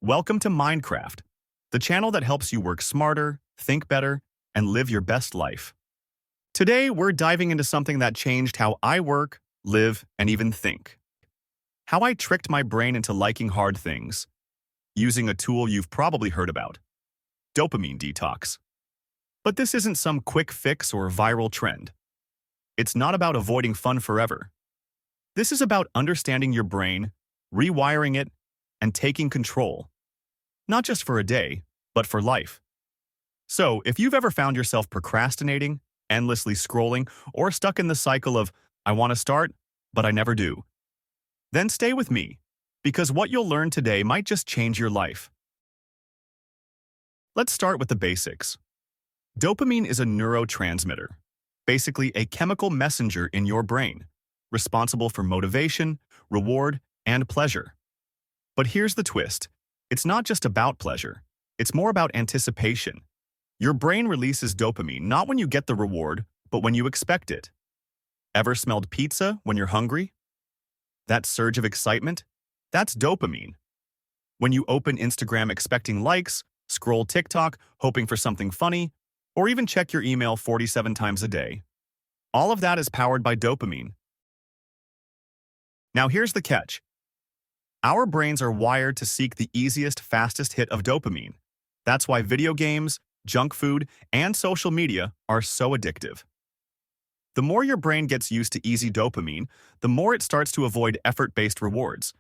Welcome to MindCraft, the channel that helps you work smarter, think better, and live your best life. Today, we're diving into something that changed how I work, live, and even think. How I tricked my brain into liking hard things, using a tool you've probably heard about, dopamine detox. But this isn't some quick fix or viral trend. It's not about avoiding fun forever. This is about understanding your brain, rewiring it, and taking control. Not just for a day, but for life. So, if you've ever found yourself procrastinating, endlessly scrolling, or stuck in the cycle of, I want to start, but I never do, then stay with me, because what you'll learn today might just change your life. Let's start with the basics. Dopamine is a neurotransmitter, basically a chemical messenger in your brain, responsible for motivation, reward, and pleasure. But here's the twist. It's not just about pleasure. It's more about anticipation. Your brain releases dopamine not when you get the reward, but when you expect it. Ever smelled pizza when you're hungry? That surge of excitement? That's dopamine. When you open Instagram expecting likes, scroll TikTok hoping for something funny, or even check your email 47 times a day, all of that is powered by dopamine. Now here's the catch. Our brains are wired to seek the easiest, fastest hit of dopamine. That's why video games, junk food, and social media are so addictive. The more your brain gets used to easy dopamine, the more it starts to avoid effort-based rewards.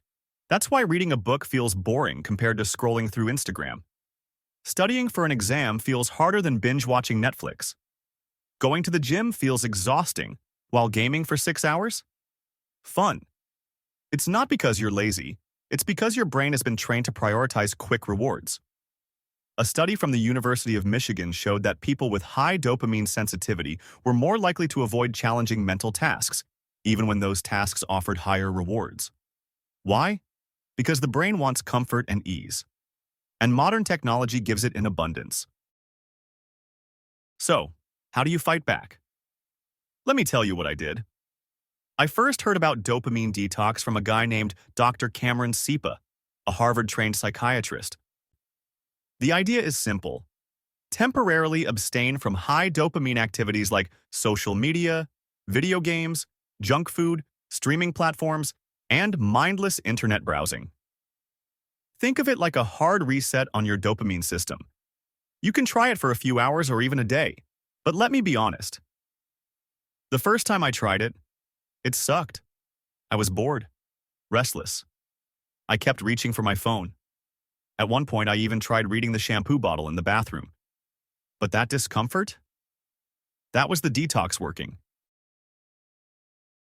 That's why reading a book feels boring compared to scrolling through Instagram. Studying for an exam feels harder than binge-watching Netflix. Going to the gym feels exhausting, while gaming for 6 hours? Fun. It's not because you're lazy. It's because your brain has been trained to prioritize quick rewards. A study from the University of Michigan showed that people with high dopamine sensitivity were more likely to avoid challenging mental tasks, even when those tasks offered higher rewards. Why? Because the brain wants comfort and ease. And modern technology gives it in abundance. So, how do you fight back? Let me tell you what I did. I first heard about dopamine detox from a guy named Dr. Cameron Sepa, a Harvard-trained psychiatrist. The idea is simple. Temporarily abstain from high dopamine activities like social media, video games, junk food, streaming platforms, and mindless internet browsing. Think of it like a hard reset on your dopamine system. You can try it for a few hours or even a day, but let me be honest. The first time I tried it sucked. I was bored, restless. I kept reaching for my phone. At one point, I even tried reading the shampoo bottle in the bathroom. But that discomfort? That was the detox working.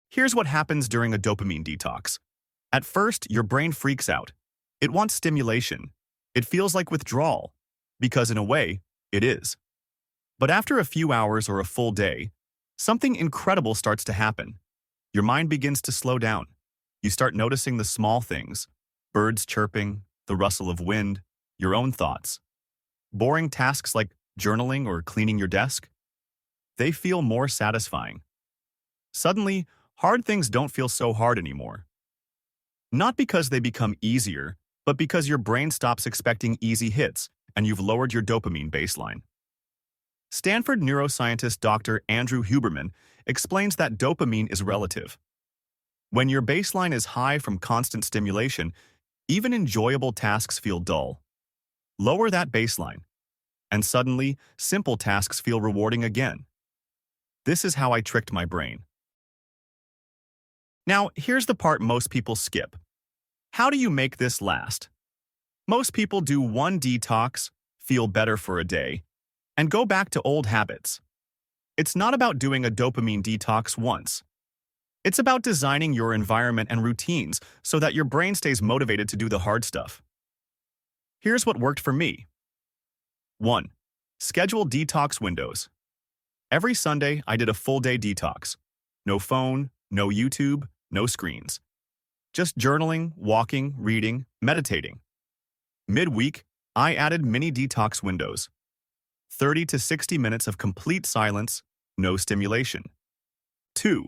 Here's what happens during a dopamine detox. At first, your brain freaks out. It wants stimulation. It feels like withdrawal, because in a way, it is. But after a few hours or a full day, something incredible starts to happen. Your mind begins to slow down. You start noticing the small things, birds chirping, the rustle of wind, your own thoughts. Boring tasks like journaling or cleaning your desk, they feel more satisfying. Suddenly, hard things don't feel so hard anymore. Not because they become easier, but because your brain stops expecting easy hits and you've lowered your dopamine baseline. Stanford neuroscientist Dr. Andrew Huberman explains that dopamine is relative. When your baseline is high from constant stimulation, even enjoyable tasks feel dull. Lower that baseline, and suddenly, simple tasks feel rewarding again. This is how I tricked my brain. Now, here's the part most people skip. How do you make this last? Most people do one detox, feel better for a day, and go back to old habits. It's not about doing a dopamine detox once. It's about designing your environment and routines so that your brain stays motivated to do the hard stuff. Here's what worked for me. 1. Schedule detox windows. Every Sunday, I did a full-day detox. No phone, no YouTube, no screens. Just journaling, walking, reading, meditating. Midweek, I added mini detox windows. 30 to 60 minutes of complete silence, no stimulation. 2.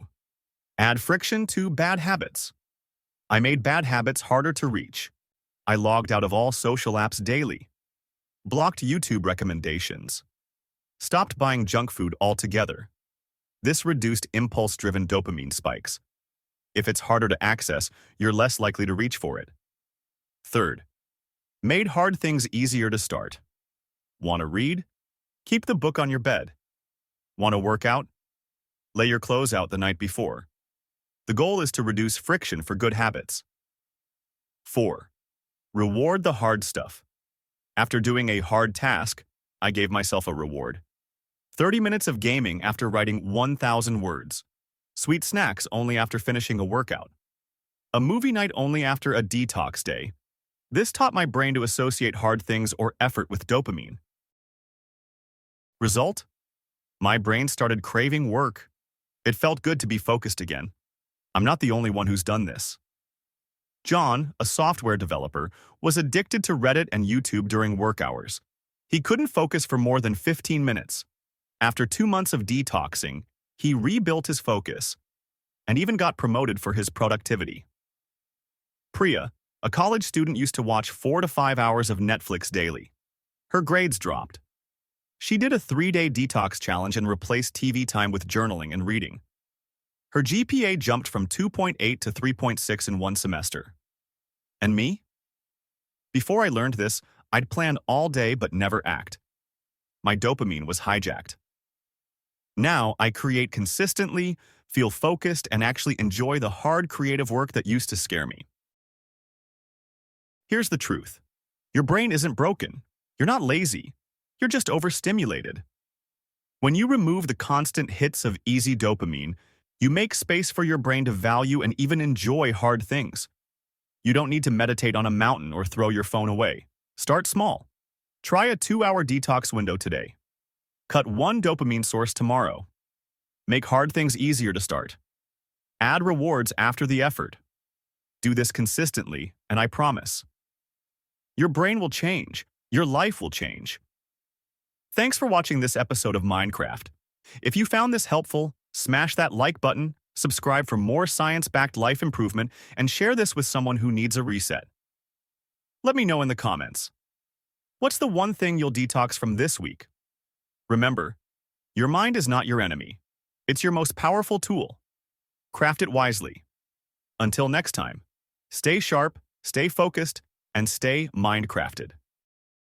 Add friction to bad habits. I made bad habits harder to reach. I logged out of all social apps daily, blocked YouTube recommendations, stopped buying junk food altogether. This reduced impulse-driven dopamine spikes. If it's harder to access, you're less likely to reach for it. Third, made hard things easier to start. Want to read? Keep the book on your bed. Want to work out? Lay your clothes out the night before. The goal is to reduce friction for good habits. 4. Reward the hard stuff. After doing a hard task, I gave myself a reward. 30 minutes of gaming after writing 1,000 words. Sweet snacks only after finishing a workout. A movie night only after a detox day. This taught my brain to associate hard things or effort with dopamine. Result? My brain started craving work. It felt good to be focused again. I'm not the only one who's done this. John, a software developer, was addicted to Reddit and YouTube during work hours. He couldn't focus for more than 15 minutes. After 2 months of detoxing, he rebuilt his focus and even got promoted for his productivity. Priya, a college student, used to watch 4 to 5 hours of Netflix daily. Her grades dropped. She did a 3-day detox challenge and replaced TV time with journaling and reading. Her GPA jumped from 2.8 to 3.6 in 1 semester. And me? Before I learned this, I'd plan all day but never act. My dopamine was hijacked. Now I create consistently, feel focused, and actually enjoy the hard creative work that used to scare me. Here's the truth. Your brain isn't broken. You're not lazy. You're just overstimulated. When you remove the constant hits of easy dopamine, you make space for your brain to value and even enjoy hard things. You don't need to meditate on a mountain or throw your phone away. Start small. Try a 2-hour detox window today. Cut 1 dopamine source tomorrow. Make hard things easier to start. Add rewards after the effort. Do this consistently, and I promise, your brain will change. Your life will change. Thanks for watching this episode of MindCraft. If you found this helpful, smash that like button, subscribe for more science-backed life improvement, and share this with someone who needs a reset. Let me know in the comments. What's the one thing you'll detox from this week? Remember, your mind is not your enemy. It's your most powerful tool. Craft it wisely. Until next time, stay sharp, stay focused, and stay MindCrafted.